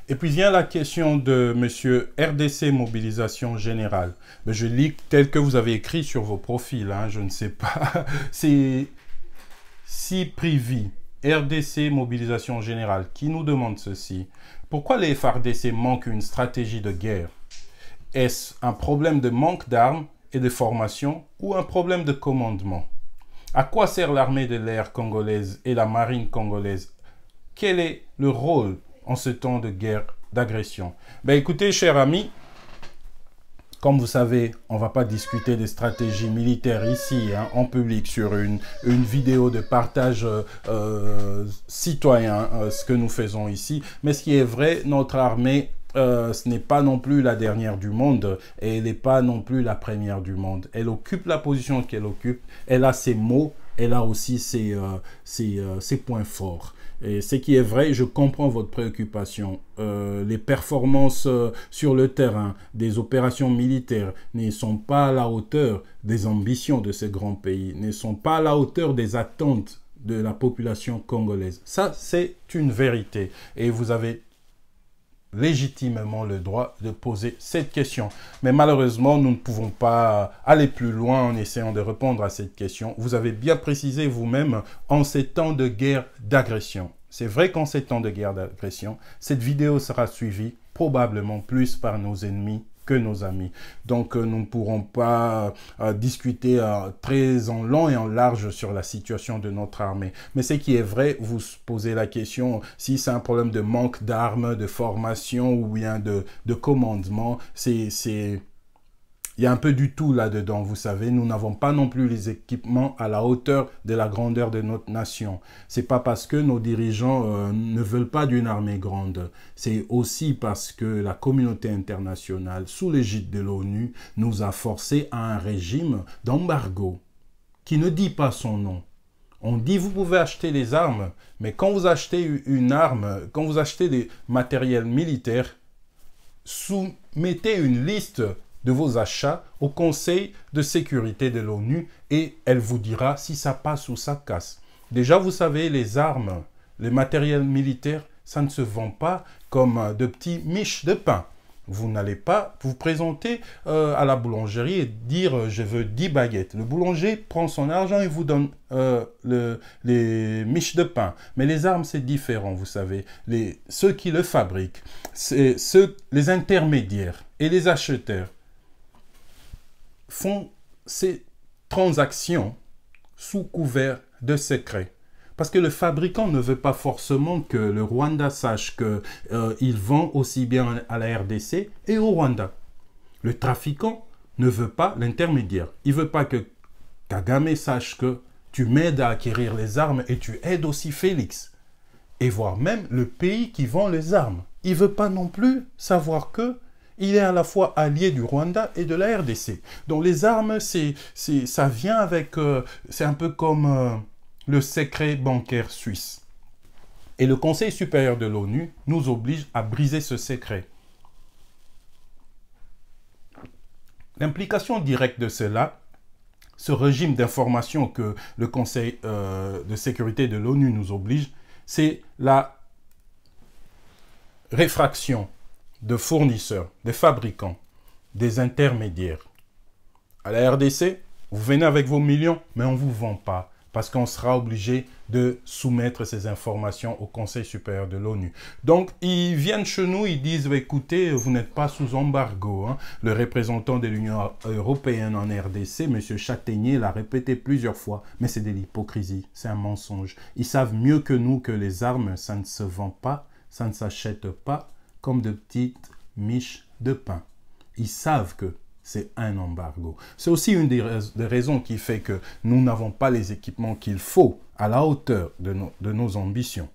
Et puis vient la question de Monsieur RDC Mobilisation Générale. Mais je lis tel que vous avez écrit sur vos profils, hein, je ne sais pas. C'est si Privi, RDC Mobilisation Générale, qui nous demande ceci. Pourquoi les FARDC manquent une stratégie de guerre? Est-ce un problème de manque d'armes et de formation ou un problème de commandement? À quoi sert l'armée de l'air congolaise et la marine congolaise? Quel est le rôle en ce temps de guerre, d'agression? Ben écoutez, chers amis, comme vous savez, on ne va pas discuter des stratégies militaires ici, hein, en public, sur une vidéo de partage citoyen, ce que nous faisons ici. Mais ce qui est vrai, notre armée, ce n'est pas non plus la dernière du monde et elle n'est pas non plus la première du monde. Elle occupe la position qu'elle occupe, elle a ses mots, elle a aussi ses points forts. Et ce qui est vrai, je comprends votre préoccupation. Les performances sur le terrain des opérations militaires ne sont pas à la hauteur des ambitions de ce grand pays, ne sont pas à la hauteur des attentes de la population congolaise. Ça, c'est une vérité. Et vous avez légitimement le droit de poser cette question. Mais malheureusement, nous ne pouvons pas aller plus loin en essayant de répondre à cette question. Vous avez bien précisé vous-même, en ces temps de guerre d'agression. C'est vrai qu'en ces temps de guerre d'agression, cette vidéo sera suivie probablement plus par nos ennemis que nos amis. Donc, nous ne pourrons pas discuter très en long et en large sur la situation de notre armée. Mais ce qui est vrai, vous posez la question si c'est un problème de manque d'armes, de formation ou bien de commandement. Il y a un peu du tout là-dedans, vous savez. Nous n'avons pas non plus les équipements à la hauteur de la grandeur de notre nation. C'est pas parce que nos dirigeants ne veulent pas d'une armée grande. C'est aussi parce que la communauté internationale, sous l'égide de l'ONU, nous a forcés à un régime d'embargo qui ne dit pas son nom. On dit vous pouvez acheter les armes, mais quand vous achetez une arme, quand vous achetez des matériels militaires, soumettez une liste de vos achats au Conseil de sécurité de l'ONU et elle vous dira si ça passe ou ça casse. Déjà, vous savez, les armes, les matériels militaires, ça ne se vend pas comme de petits miches de pain. Vous n'allez pas vous présenter à la boulangerie et dire je veux 10 baguettes. Le boulanger prend son argent et vous donne les miches de pain. Mais les armes, c'est différent, vous savez. Ceux qui le fabriquent, c'est les intermédiaires et les acheteurs font ces transactions sous couvert de secret. Parce que le fabricant ne veut pas forcément que le Rwanda sache qu'il vend aussi bien à la RDC et au Rwanda. Le trafiquant ne veut pas l'intermédiaire. Il ne veut pas que Kagame sache que tu m'aides à acquérir les armes et tu aides aussi Félix. Et voire même le pays qui vend les armes. Il ne veut pas non plus savoir que il est à la fois allié du Rwanda et de la RDC. Donc les armes, ça vient avec... c'est un peu comme le secret bancaire suisse. Et le Conseil supérieur de l'ONU nous oblige à briser ce secret. L'implication directe de cela, ce régime d'information que le Conseil de sécurité de l'ONU nous oblige, c'est la réfraction de fournisseurs, des fabricants, des intermédiaires. À la RDC, vous venez avec vos millions, mais on ne vous vend pas parce qu'on sera obligé de soumettre ces informations au Conseil supérieur de l'ONU. Donc, ils viennent chez nous, ils disent, écoutez, vous n'êtes pas sous embargo. Hein. Le représentant de l'Union européenne en RDC, M. Châtaignier, l'a répété plusieurs fois, mais c'est de l'hypocrisie, c'est un mensonge. Ils savent mieux que nous que les armes, ça ne se vend pas, ça ne s'achète pas, comme de petites miches de pain. Ils savent que c'est un embargo. C'est aussi une des raisons qui fait que nous n'avons pas les équipements qu'il faut à la hauteur de nos ambitions.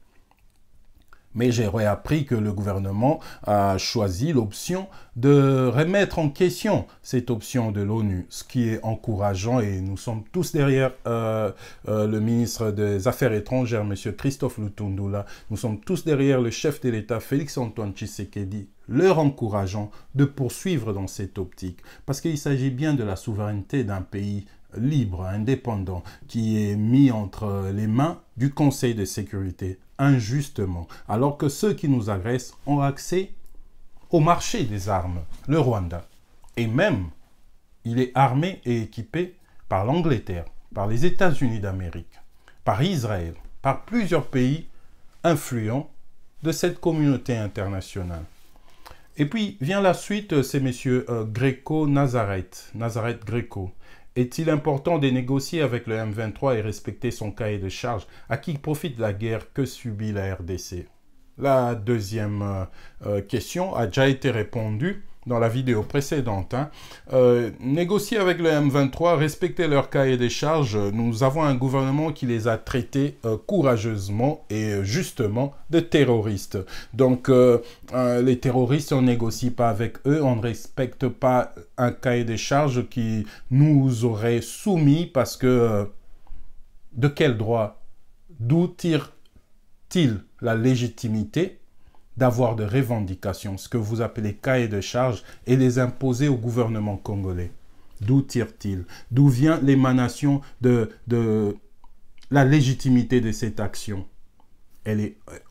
Mais j'ai appris que le gouvernement a choisi l'option de remettre en question cette option de l'ONU, ce qui est encourageant et nous sommes tous derrière le ministre des Affaires étrangères, M. Christophe Lutundula. Nous sommes tous derrière le chef de l'État, Félix-Antoine Tshisekedi, leur encourageant de poursuivre dans cette optique. Parce qu'il s'agit bien de la souveraineté d'un pays libre, indépendant, qui est mis entre les mains du Conseil de sécurité, injustement, alors que ceux qui nous agressent ont accès au marché des armes, le Rwanda. Et même, il est armé et équipé par l'Angleterre, par les États-Unis d'Amérique, par Israël, par plusieurs pays influents de cette communauté internationale. Et puis vient la suite, c'est M. Greco-Nazareth, Nazareth Greco. Est-il important de négocier avec le M23 et respecter son cahier de charge? À qui profite la guerre que subit la RDC? La deuxième question a déjà été répondue dans la vidéo précédente. Négocier avec le M23, respecter leur cahier des charges, nous avons un gouvernement qui les a traités courageusement et justement de terroristes. Donc les terroristes, on ne négocie pas avec eux, on ne respecte pas un cahier des charges qui nous aurait soumis parce que de quel droit? D'où tire-t-il la légitimité d'avoir des revendications, ce que vous appelez cahiers de charges, et les imposer au gouvernement congolais? D'où tire-t-il? D'où vient l'émanation de la légitimité de cette action?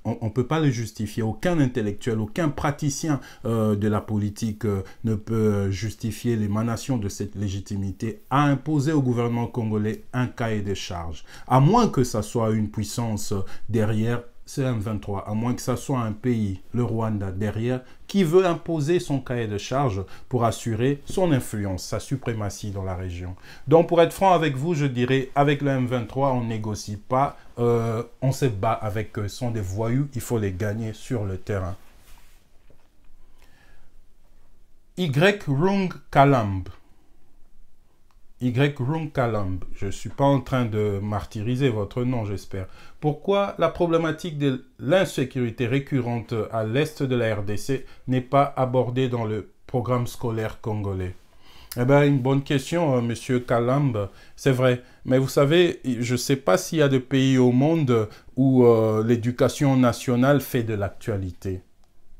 On ne peut pas le justifier. Aucun intellectuel, aucun praticien de la politique ne peut justifier l'émanation de cette légitimité à imposer au gouvernement congolais un cahier de charges. À moins que ça soit une puissance derrière, c'est M23, à moins que ça soit un pays, le Rwanda, derrière, qui veut imposer son cahier de charges pour assurer son influence, sa suprématie dans la région. Donc, pour être franc avec vous, je dirais, avec le M23, on ne négocie pas, on se bat avec eux. Ce sont des voyous, il faut les gagner sur le terrain. Y. Rung Kalamb. Y. Rung Kalamb. Je ne suis pas en train de martyriser votre nom, j'espère. Pourquoi la problématique de l'insécurité récurrente à l'est de la RDC n'est pas abordée dans le programme scolaire congolais? Eh bien, une bonne question, monsieur Kalamb, c'est vrai. Mais vous savez, je ne sais pas s'il y a des pays au monde où l'éducation nationale fait de l'actualité.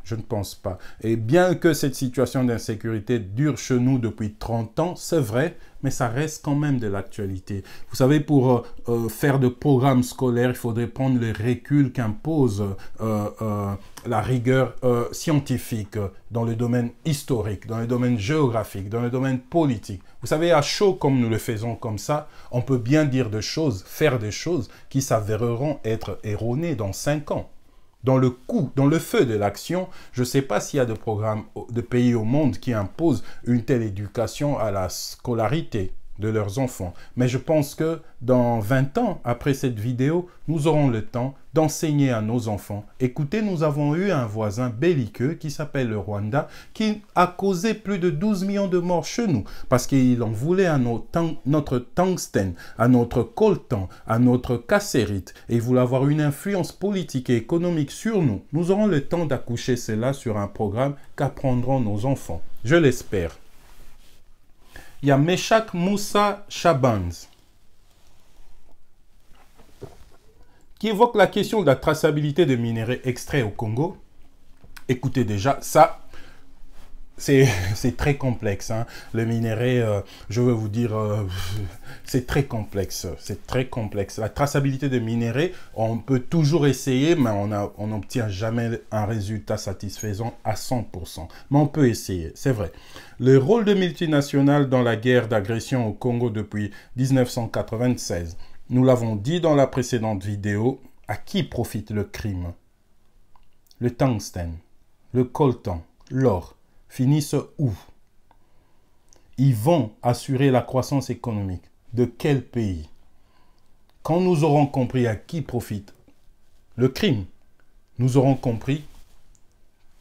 Je ne pense pas. Et bien que cette situation d'insécurité dure chez nous depuis 30 ans, c'est vrai, mais ça reste quand même de l'actualité. Vous savez, pour faire de programmes scolaires, il faudrait prendre le recul qu'impose la rigueur scientifique dans le domaine historique, dans le domaine géographique, dans le domaine politique. Vous savez, à chaud comme nous le faisons comme ça, on peut bien dire des choses, faire des choses qui s'avéreront être erronées dans 5 ans. Dans le coup, dans le feu de l'action, je ne sais pas s'il y a de programmes de pays au monde qui imposent une telle éducation à la scolarité de leurs enfants. Mais je pense que dans 20 ans, après cette vidéo, nous aurons le temps d'enseigner à nos enfants. Écoutez, nous avons eu un voisin belliqueux qui s'appelle le Rwanda, qui a causé plus de 12 millions de morts chez nous, parce qu'il en voulait à notre tungstène, à notre coltan, à notre cassérite, et il voulait avoir une influence politique et économique sur nous. Nous aurons le temps d'accoucher cela sur un programme qu'apprendront nos enfants. Je l'espère. Il y a Meshak Moussa Chabanz qui évoque la question de la traçabilité des minéraux extraits au Congo. Écoutez déjà, ça, c'est très complexe. Hein. Le minerai, je veux vous dire, c'est très complexe. C'est très complexe. La traçabilité des minéraux, on peut toujours essayer, mais on n'obtient jamais un résultat satisfaisant à 100%. Mais on peut essayer, c'est vrai. Le rôle de multinationales dans la guerre d'agression au Congo depuis 1996. Nous l'avons dit dans la précédente vidéo, à qui profite le crime? Le tungstène, le coltan, l'or finissent où? Ils vont assurer la croissance économique. De quel pays? Quand nous aurons compris à qui profite le crime, nous aurons compris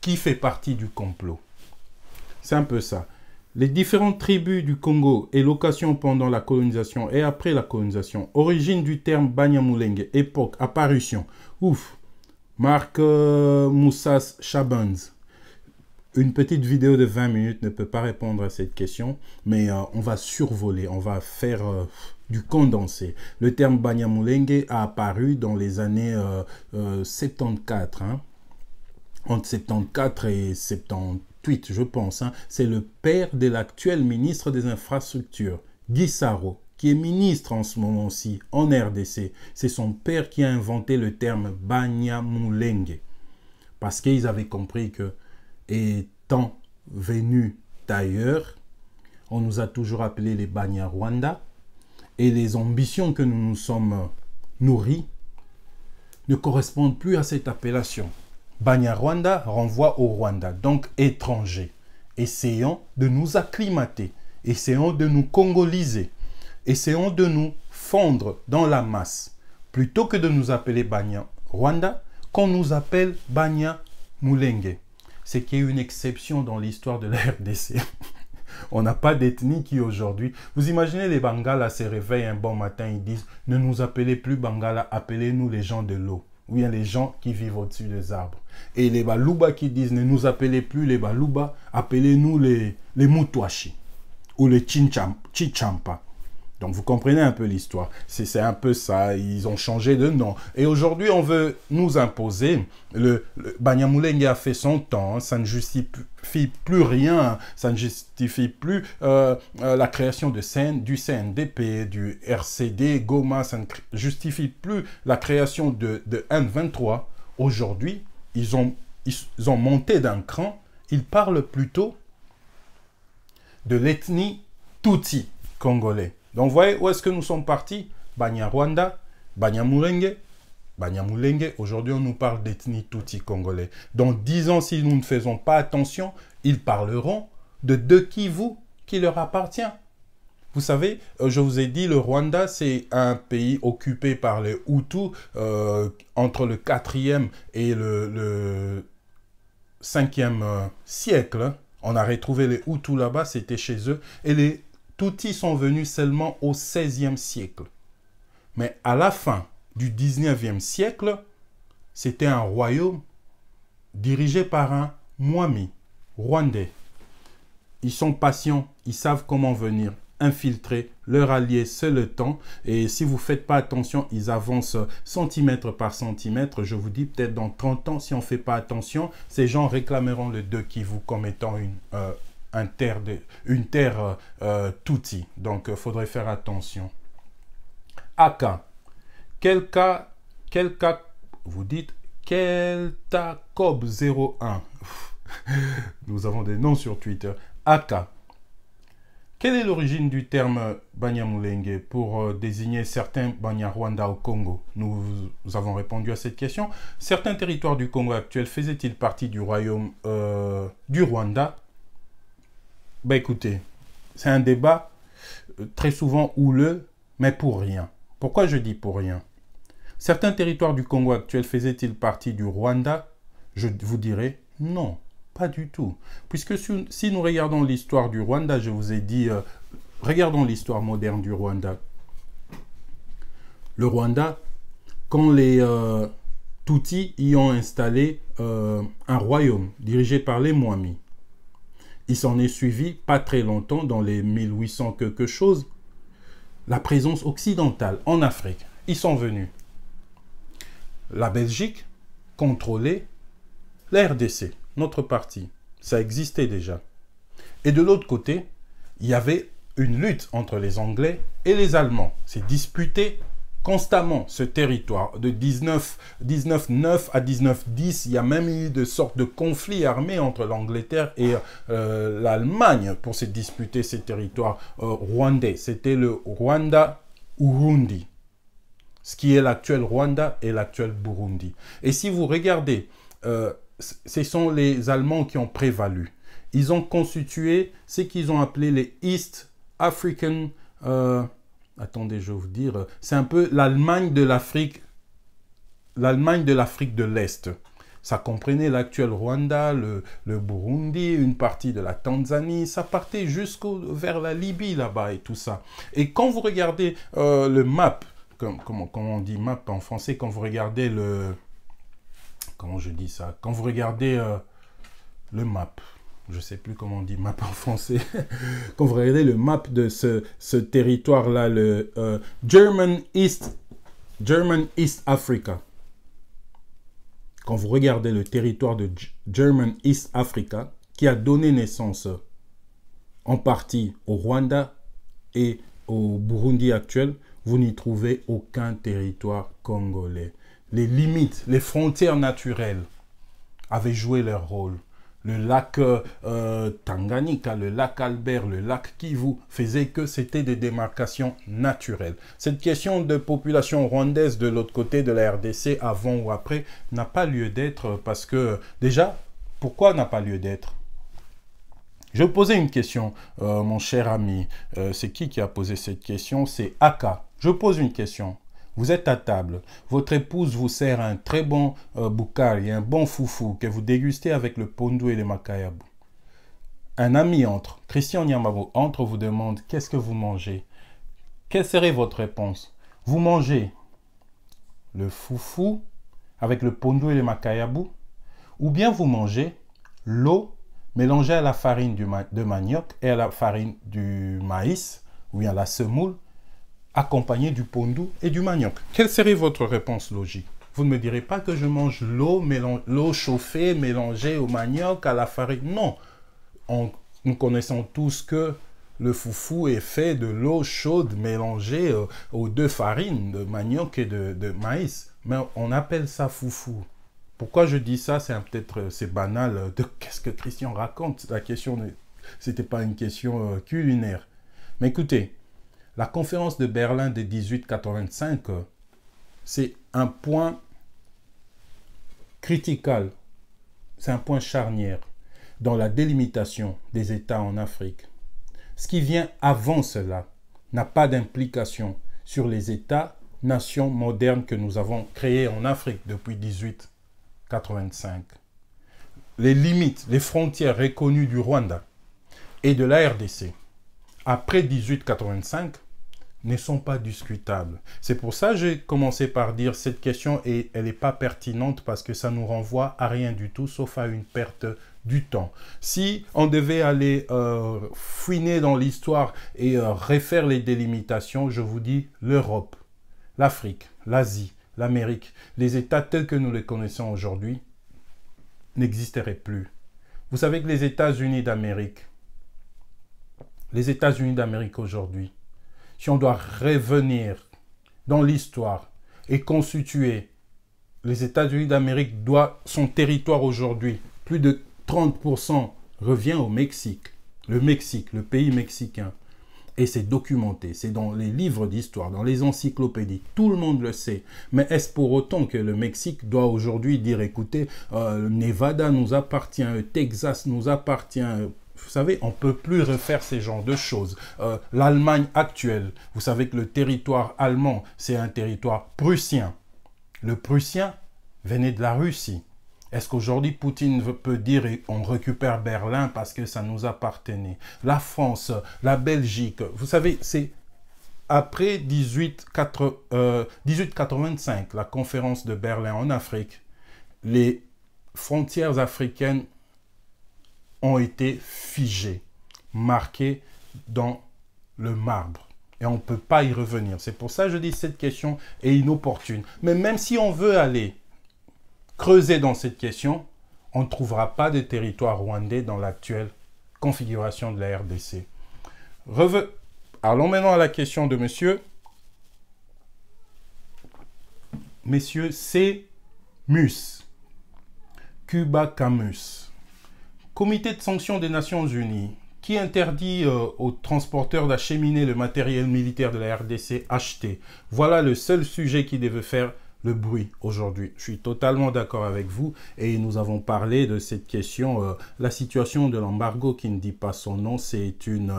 qui fait partie du complot. C'est un peu ça. Les différentes tribus du Congo et locations pendant la colonisation et après la colonisation, origine du terme Banyamulenge, époque, apparition. Ouf. Marc Moussas Chabanz. Une petite vidéo de 20 minutes ne peut pas répondre à cette question, mais on va survoler, on va faire du condensé. Le terme Banyamulenge a apparu dans les années 74, hein, entre 74 et 78, je pense. Hein. C'est le père de l'actuel ministre des Infrastructures, Guy Saro, qui est ministre en ce moment-ci en RDC. C'est son père qui a inventé le terme Banyamulenge. Parce qu'ils avaient compris que, étant venus d'ailleurs, on nous a toujours appelés les Banyarwanda. Et les ambitions que nous nous sommes nourris ne correspondent plus à cette appellation. Banyarwanda renvoie au Rwanda, donc étranger. Essayons de nous acclimater, essayons de nous congoliser, essayons de nous fondre dans la masse. Plutôt que de nous appeler Banyarwanda, qu'on nous appelle Banyamulenge. C'est qu'il y a une exception dans l'histoire de la RDC. On n'a pas d'ethnie qui aujourd'hui... Vous imaginez les Bangala se réveillent un bon matin, ils disent « Ne nous appelez plus Bangala, appelez-nous les gens de l'eau. » Ou bien les gens qui vivent au-dessus des arbres. Et les Baluba qui disent « Ne nous appelez plus les Baluba, appelez-nous les Mutwashi. » Ou les Chichampa. Donc vous comprenez un peu l'histoire. C'est un peu ça, ils ont changé de nom. Et aujourd'hui, on veut nous imposer. Le Banyamulenge a fait son temps, ça ne justifie plus rien, ça ne justifie plus la création du CNDP, du RCD, Goma, ça ne justifie plus la création de N23. Aujourd'hui, ils ont monté d'un cran, ils parlent plutôt de l'ethnie Tutsi congolais. Donc, vous voyez où est-ce que nous sommes partis? Banyarwanda, Banyamulenge. Banyamulenge, aujourd'hui, on nous parle d'ethnie Tutsi congolais. Dans 10 ans, si nous ne faisons pas attention, ils parleront de Kivu qui leur appartient. Vous savez, je vous ai dit, le Rwanda, c'est un pays occupé par les Hutus entre le 4e et le 5e siècle. On a retrouvé les Hutus là-bas, c'était chez eux. Et les Tutsis sont venus seulement au 16e siècle. Mais à la fin du 19e siècle, c'était un royaume dirigé par un Mwami rwandais. Ils sont patients, ils savent comment venir infiltrer leur allié, c'est le temps. Et si vous ne faites pas attention, ils avancent centimètre par centimètre. Je vous dis, peut-être dans 30 ans, si on ne fait pas attention, ces gens réclameront le 2 Kivu comme étant une terre Tutsi. Donc, il faudrait faire attention. Aka. Quel cas, vous dites, Keltacob 01. Nous avons des noms sur Twitter. Aka. Quelle est l'origine du terme Banyamulenge pour désigner certains Banyarwanda au Congo? Nous avons répondu à cette question. Certains territoires du Congo actuel faisaient-ils partie du royaume du Rwanda? Ben écoutez, c'est un débat très souvent houleux, mais pour rien. Pourquoi je dis pour rien? Certains territoires du Congo actuel faisaient-ils partie du Rwanda? Je vous dirais non. Pas du tout. Puisque si nous regardons l'histoire du Rwanda, je vous ai dit, regardons l'histoire moderne du Rwanda. Le Rwanda, quand les Tutsis y ont installé un royaume dirigé par les Mwami, il s'en est suivi, pas très longtemps, dans les 1800 quelque chose, la présence occidentale en Afrique. Ils sont venus. La Belgique contrôlait la RDC. Notre parti, ça existait déjà. Et de l'autre côté, il y avait une lutte entre les Anglais et les Allemands. C'est disputé constamment ce territoire. De 1909 à 1910, il y a même eu de sortes de conflits armés entre l'Angleterre et l'Allemagne pour se disputer ces territoires rwandais. C'était le Rwanda-Urundi, ce qui est l'actuel Rwanda et l'actuel Burundi. Et si vous regardez... ce sont les Allemands qui ont prévalu. Ils ont constitué ce qu'ils ont appelé les East African... attendez, je vais vous dire... C'est un peu l'Allemagne de l'Afrique de l'Est. Ça comprenait l'actuel Rwanda, le Burundi, une partie de la Tanzanie. Ça partait vers la Libye là-bas et tout ça. Et quand vous regardez le map, comment on dit map en français, quand vous regardez le... Comment je dis ça? Quand vous regardez le map, je ne sais plus comment on dit map en français. Quand vous regardez le map de ce territoire-là, le German East Africa. Quand vous regardez le territoire de German East Africa, qui a donné naissance en partie au Rwanda et au Burundi actuel, vous n'y trouvez aucun territoire congolais. Les limites, les frontières naturelles avaient joué leur rôle. Le lac Tanganyika, le lac Albert, le lac Kivu faisaient que c'était des démarcations naturelles. Cette question de population rwandaise de l'autre côté de la RDC, avant ou après, n'a pas lieu d'être parce que, déjà, pourquoi n'a pas lieu d'être? Je vais poser une question, mon cher ami. C'est qui a posé cette question? C'est Aka. Je pose une question. Vous êtes à table, votre épouse vous sert un très bon boukari, un bon foufou que vous dégustez avec le pondu et le makayabu. Un ami entre, Christian Nyamabo entre, vous demande qu'est-ce que vous mangez. Quelle serait votre réponse? Vous mangez le foufou avec le pondu et le makayabu, ou bien vous mangez l'eau mélangée à la farine de manioc et à la farine du maïs, ou bien la semoule, accompagné du pondu et du manioc. Quelle serait votre réponse logique? Vous ne me direz pas que je mange l'eau chauffée mélangée au manioc, à la farine. Non. Nous connaissons tous que le foufou est fait de l'eau chaude mélangée aux deux farines, de manioc et de maïs. Mais on appelle ça foufou. Pourquoi je dis ça? C'est banal. Qu'est-ce que Christian raconte? La question, c'était pas une question culinaire. Mais écoutez, la conférence de Berlin de 1885, c'est un point critical, c'est un point charnière dans la délimitation des États en Afrique. Ce qui vient avant cela n'a pas d'implication sur les États-nations modernes que nous avons créés en Afrique depuis 1885. Les limites, les frontières reconnues du Rwanda et de la RDC après 1885 ne sont pas discutables. C'est pour ça que j'ai commencé par dire cette question et elle n'est pas pertinente parce que ça nous renvoie à rien du tout sauf à une perte du temps. Si on devait aller fouiner dans l'histoire et refaire les délimitations, je vous dis l'Europe, l'Afrique, l'Asie, l'Amérique, les États tels que nous les connaissons aujourd'hui n'existeraient plus. Vous savez que les États-Unis d'Amérique aujourd'hui, si on doit revenir dans l'histoire et constituer, les États-Unis d'Amérique son territoire aujourd'hui, plus de 30% revient au Mexique. Le Mexique, le pays mexicain. Et c'est documenté, c'est dans les livres d'histoire, dans les encyclopédies, tout le monde le sait. Mais est-ce pour autant que le Mexique doit aujourd'hui dire, écoutez, Nevada nous appartient, Texas nous appartient. Vous savez, on ne peut plus refaire ces genres de choses. L'Allemagne actuelle, vous savez que le territoire allemand, c'est un territoire prussien. Le prussien venait de la Russie. Est-ce qu'aujourd'hui, Poutine peut dire on récupère Berlin parce que ça nous appartenait? La France, la Belgique, vous savez, c'est après 1885, la conférence de Berlin en Afrique, les frontières africaines ont été figées, marquées dans le marbre. Et on ne peut pas y revenir. C'est pour ça que je dis que cette question est inopportune. Mais même si on veut aller creuser dans cette question, on ne trouvera pas de territoire rwandais dans l'actuelle configuration de la RDC. Allons maintenant à la question de Monsieur C. Mus, Cuba Camus. Comité de sanctions des Nations Unies qui interdit aux transporteurs d'acheminer le matériel militaire de la RDC acheté. Voilà le seul sujet qui devait faire le bruit aujourd'hui. Je suis totalement d'accord avec vous et nous avons parlé de cette question. La situation de l'embargo qui ne dit pas son nom, c'est une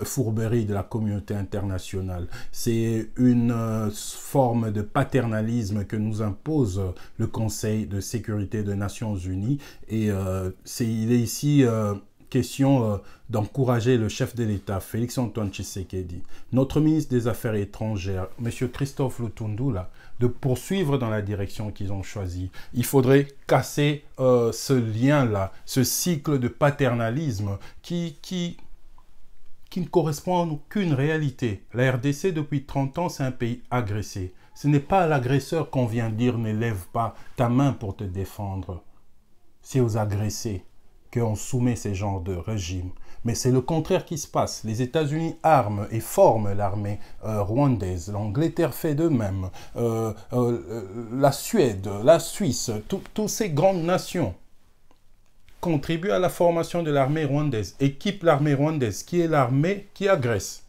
fourberie de la communauté internationale. C'est une forme de paternalisme que nous impose le Conseil de sécurité des Nations Unies et il est ici question d'encourager le chef de l'État, Félix-Antoine Tshisekedi, notre ministre des Affaires étrangères, M. Christophe Lutundula, de poursuivre dans la direction qu'ils ont choisie. Il faudrait casser ce lien-là, ce cycle de paternalisme qui ne correspond à aucune réalité. La RDC, depuis 30 ans, c'est un pays agressé. Ce n'est pas à l'agresseur qu'on vient dire « ne lève pas ta main pour te défendre ». C'est aux agressés qu'on soumet ces genres de régimes. Mais c'est le contraire qui se passe. Les États-Unis arment et forment l'armée rwandaise. L'Angleterre fait de même. La Suède, la Suisse, toutes ces grandes nations contribuent à la formation de l'armée rwandaise, équipent l'armée rwandaise, qui est l'armée qui agresse.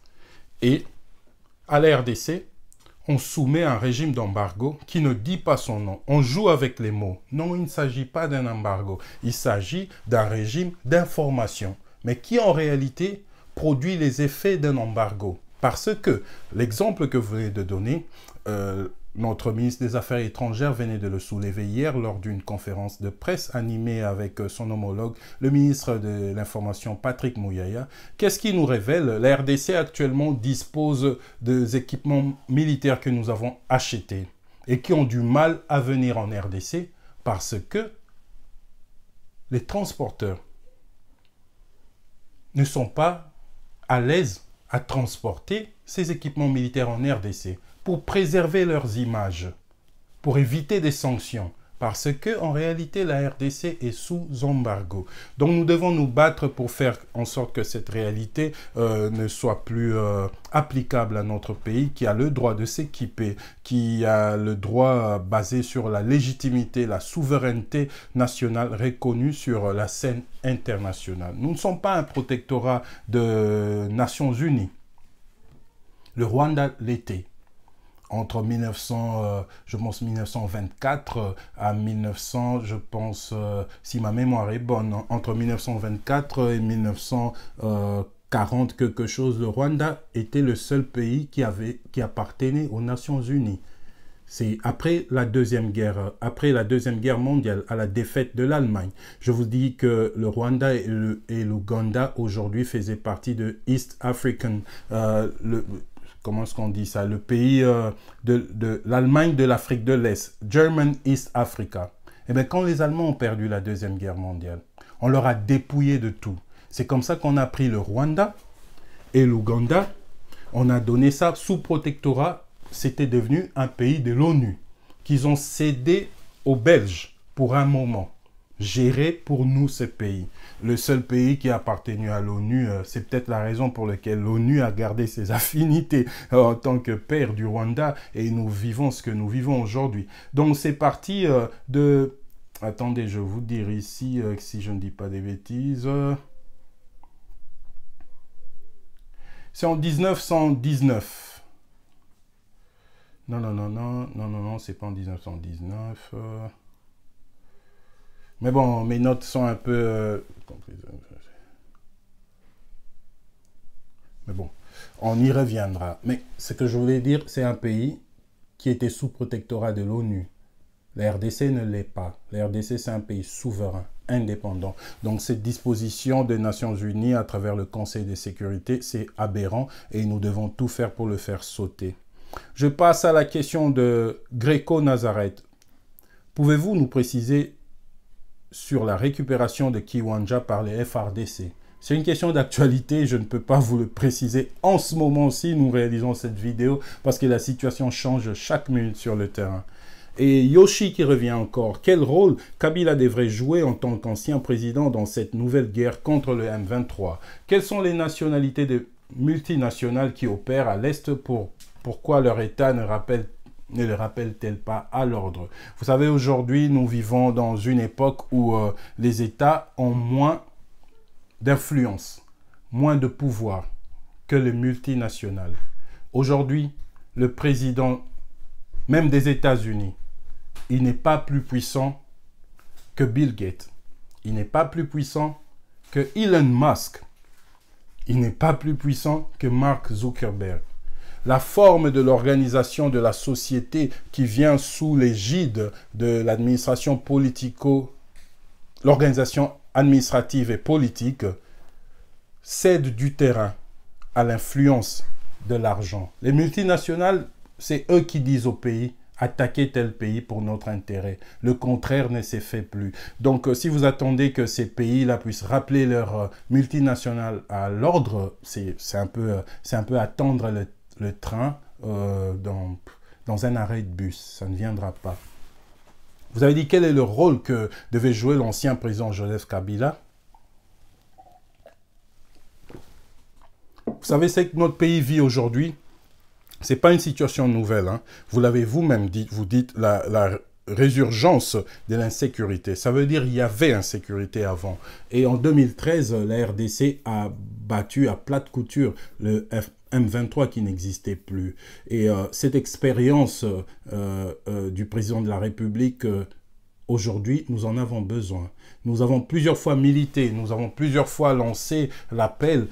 Et à la RDC, on soumet un régime d'embargo qui ne dit pas son nom. On joue avec les mots. Non, il ne s'agit pas d'un embargo. Il s'agit d'un régime d'information, mais qui en réalité produit les effets d'un embargo. Parce que l'exemple que vous venez de donner, notre ministre des Affaires étrangères venait de le soulever hier lors d'une conférence de presse animée avec son homologue, le ministre de l'Information Patrick Muyaya. Qu'est-ce qui nous révèle? La RDC actuellement dispose des équipements militaires que nous avons achetés et qui ont du mal à venir en RDC parce que les transporteurs ne sont pas à l'aise à transporter ces équipements militaires en RDC pour préserver leurs images, pour éviter des sanctions, parce que en réalité la RDC est sous embargo. Donc nous devons nous battre pour faire en sorte que cette réalité ne soit plus applicable à notre pays, qui a le droit de s'équiper, qui a le droit basé sur la légitimité, la souveraineté nationale reconnue sur la scène internationale. Nous ne sommes pas un protectorat de Nations Unies. Le Rwanda l'était. Entre 1924 à 1900, je pense, si ma mémoire est bonne, entre 1924 et 1940, quelque chose, le Rwanda était le seul pays qui appartenait aux Nations Unies. C'est après la Deuxième Guerre mondiale, à la défaite de l'Allemagne. Je vous dis que le Rwanda et l'Ouganda aujourd'hui faisaient partie de East African, comment est-ce qu'on dit ça? Le pays de l'Allemagne de l'Afrique de l'Est, German East Africa. Eh bien, quand les Allemands ont perdu la Deuxième Guerre mondiale, on leur a dépouillé de tout. C'est comme ça qu'on a pris le Rwanda et l'Ouganda. On a donné ça sous protectorat. C'était devenu un pays de l'ONU qu'ils ont cédé aux Belges pour un moment. Gérer pour nous ce pays. Le seul pays qui a appartenu à l'ONU, c'est peut-être la raison pour laquelle l'ONU a gardé ses affinités en tant que père du Rwanda et nous vivons ce que nous vivons aujourd'hui. Donc c'est parti de... Attendez, je vais vous dire ici, si je ne dis pas des bêtises. C'est en 1919. Non, c'est pas en 1919. Mais bon, mes notes sont un peu... Mais bon, on y reviendra. Mais ce que je voulais dire, c'est un pays qui était sous protectorat de l'ONU. La RDC ne l'est pas. La RDC, c'est un pays souverain, indépendant. Donc cette disposition des Nations Unies à travers le Conseil de sécurité, c'est aberrant et nous devons tout faire pour le faire sauter. Je passe à la question de Greco Nazareth. Pouvez-vous nous préciser sur la récupération de Kiwanja par les FARDC? C'est une question d'actualité, je ne peux pas vous le préciser en ce moment-ci, nous réalisons cette vidéo, parce que la situation change chaque minute sur le terrain. Et Yoshi qui revient encore, quel rôle Kabila devrait jouer en tant qu'ancien président dans cette nouvelle guerre contre le M23? Quelles sont les nationalités multinationales qui opèrent à l'Est? Pourquoi leur État ne le rappelle-t-elle pas à l'ordre? Vous savez, aujourd'hui, nous vivons dans une époque où les États ont moins d'influence, moins de pouvoir que les multinationales. Aujourd'hui, le président, même des États-Unis, il n'est pas plus puissant que Bill Gates. Il n'est pas plus puissant que Elon Musk. Il n'est pas plus puissant que Mark Zuckerberg. La forme de l'organisation de la société qui vient sous l'égide de l'administration l'organisation administrative et politique cède du terrain à l'influence de l'argent. Les multinationales, c'est eux qui disent au pays attaquer tel pays pour notre intérêt. Le contraire ne s'est fait plus. Donc, si vous attendez que ces pays-là puissent rappeler leur multinationale à l'ordre, c'est un peu attendre le train dans un arrêt de bus. Ça ne viendra pas. Vous avez dit quel est le rôle que devait jouer l'ancien président Joseph Kabila? Vous savez, c'est que notre pays vit aujourd'hui, ce n'est pas une situation nouvelle. Hein. Vous l'avez vous-même dit, vous dites la résurgence de l'insécurité. Ça veut dire qu'il y avait insécurité avant. Et en 2013, la RDC a battu à plate couture le M23 qui n'existait plus. Et cette expérience du président de la République, aujourd'hui, nous en avons besoin. Nous avons plusieurs fois milité, nous avons plusieurs fois lancé l'appel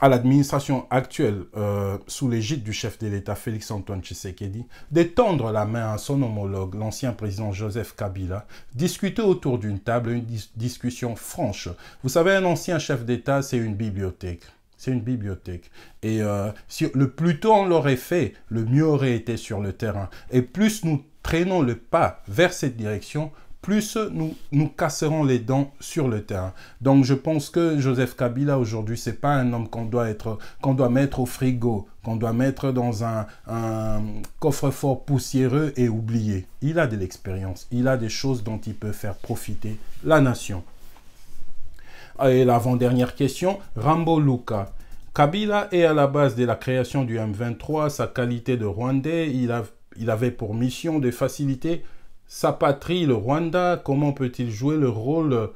à l'administration actuelle, sous l'égide du chef de l'État, Félix-Antoine Tshisekedi, d'étendre la main à son homologue, l'ancien président Joseph Kabila, discuter autour d'une table, une discussion franche. Vous savez, un ancien chef d'État, c'est une bibliothèque. C'est une bibliothèque. Et si le plus tôt on l'aurait fait, le mieux aurait été sur le terrain. Et plus nous traînons le pas vers cette direction, plus nous casserons les dents sur le terrain. Donc je pense que Joseph Kabila aujourd'hui, ce n'est pas un homme qu'on doit mettre au frigo, qu'on doit mettre dans un coffre-fort poussiéreux et oublier. Il a de l'expérience, il a des choses dont il peut faire profiter la nation. Et l'avant-dernière question, Rambo Luka. Kabila est à la base de la création du M23, sa qualité de Rwandais, il avait pour mission de faciliter sa patrie, le Rwanda. Comment peut-il jouer le rôle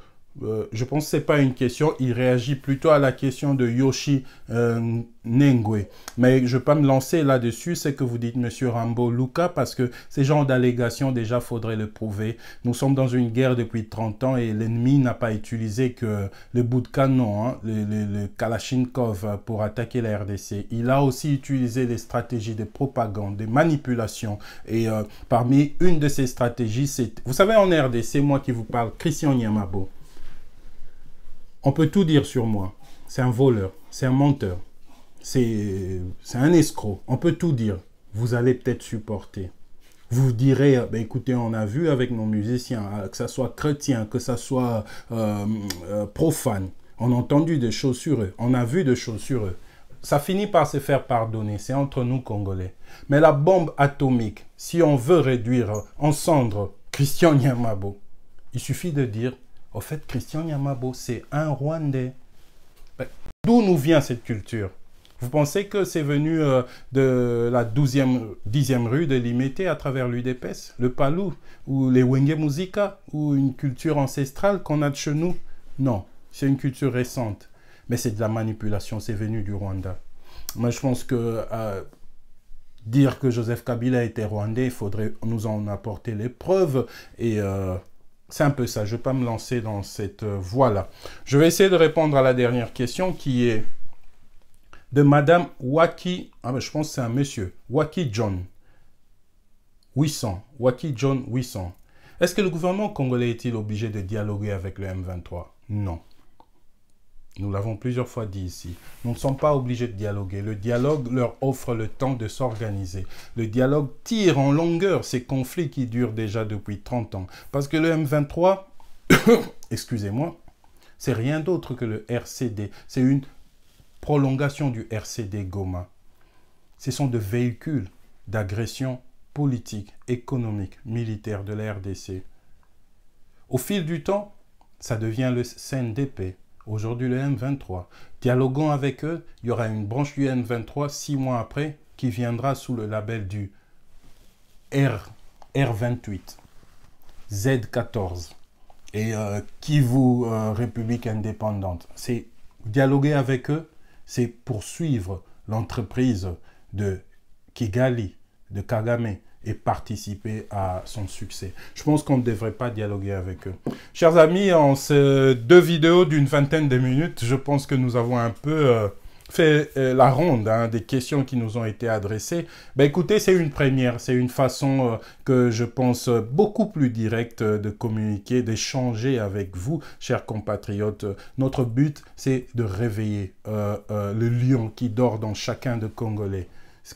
je pense que ce n'est pas une question, il réagit plutôt à la question de Yoshi Nengwe. Mais je ne vais pas me lancer là-dessus, c'est que vous dites Monsieur Rambo Luka, parce que ces genres d'allégations, déjà, faudrait le prouver. Nous sommes dans une guerre depuis 30 ans et l'ennemi n'a pas utilisé que le bout de canon, hein, le Kalachnikov pour attaquer la RDC. Il a aussi utilisé des stratégies de propagande, de manipulation. Et parmi une de ces stratégies, c'est... Vous savez, en RDC, moi qui vous parle, Christian Nyamabo. On peut tout dire sur moi. C'est un voleur, c'est un menteur, c'est un escroc. On peut tout dire. Vous allez peut-être supporter. Vous direz, ben écoutez, on a vu avec nos musiciens, que ça soit chrétien, que ça soit profane, on a entendu des choses sur eux, on a vu des choses sur eux. Ça finit par se faire pardonner, c'est entre nous Congolais. Mais la bombe atomique, si on veut réduire en cendres Christian Nyamabo, il suffit de dire, au fait, Christian Nyamabo, c'est un Rwandais. D'où nous vient cette culture? Vous pensez que c'est venu de la 10e rue de Limete à travers l'UDPS, le Palou, ou les Wenge Muzika, ou une culture ancestrale qu'on a de chez nous? Non, c'est une culture récente. Mais c'est de la manipulation, c'est venu du Rwanda. Moi, je pense que dire que Joseph Kabila était rwandais, il faudrait nous en apporter les preuves et... c'est un peu ça, je ne vais pas me lancer dans cette voie-là. Je vais essayer de répondre à la dernière question qui est de Madame Waki, je pense que c'est un monsieur, Waki John 800, Waki John 800. Est-ce que le gouvernement congolais est-il obligé de dialoguer avec le M23? Non. Nous l'avons plusieurs fois dit ici. Nous ne sommes pas obligés de dialoguer. Le dialogue leur offre le temps de s'organiser. Le dialogue tire en longueur ces conflits qui durent déjà depuis 30 ans. Parce que le M23, excusez-moi, c'est rien d'autre que le RCD. C'est une prolongation du RCD Goma. Ce sont des véhicules d'agression politique, économique, militaire de la RDC. Au fil du temps, ça devient le CNDP. Aujourd'hui, le M23. Dialoguons avec eux. Il y aura une branche du M23 6 mois après qui viendra sous le label du R28, Z14 et Kivu République indépendante. C'est dialoguer avec eux, c'est poursuivre l'entreprise de Kigali, de Kagame, et participer à son succès. Je pense qu'on ne devrait pas dialoguer avec eux. Chers amis, en ces 2 vidéos d'une vingtaine de minutes, je pense que nous avons un peu fait la ronde des questions qui nous ont été adressées. Ben, écoutez, c'est une première, c'est une façon que je pense beaucoup plus directe de communiquer, d'échanger avec vous, chers compatriotes. Notre but, c'est de réveiller le lion qui dort dans chacun de Congolais.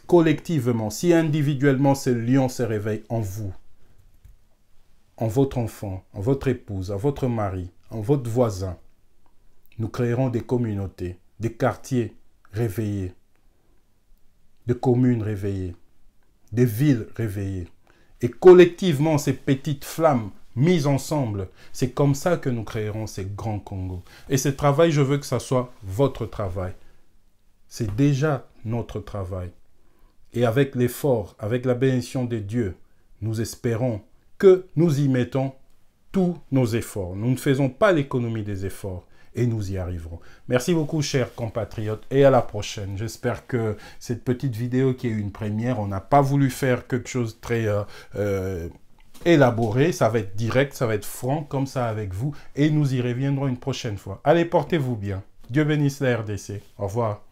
Collectivement, si individuellement ce lion se réveille en vous, en votre enfant, en votre épouse, en votre mari, en votre voisin, nous créerons des communautés, des quartiers réveillés, des communes réveillées, des villes réveillées. Et collectivement, ces petites flammes mises ensemble, c'est comme ça que nous créerons ces grands Congos. Et ce travail, je veux que ça soit votre travail. C'est déjà notre travail. Et avec l'effort, avec la bénédiction de Dieu, nous espérons que nous y mettons tous nos efforts. Nous ne faisons pas l'économie des efforts et nous y arriverons. Merci beaucoup, chers compatriotes, et à la prochaine. J'espère que cette petite vidéo qui est une première, on n'a pas voulu faire quelque chose de très élaboré. Ça va être direct, ça va être franc, comme ça avec vous, et nous y reviendrons une prochaine fois. Allez, portez-vous bien. Dieu bénisse la RDC. Au revoir.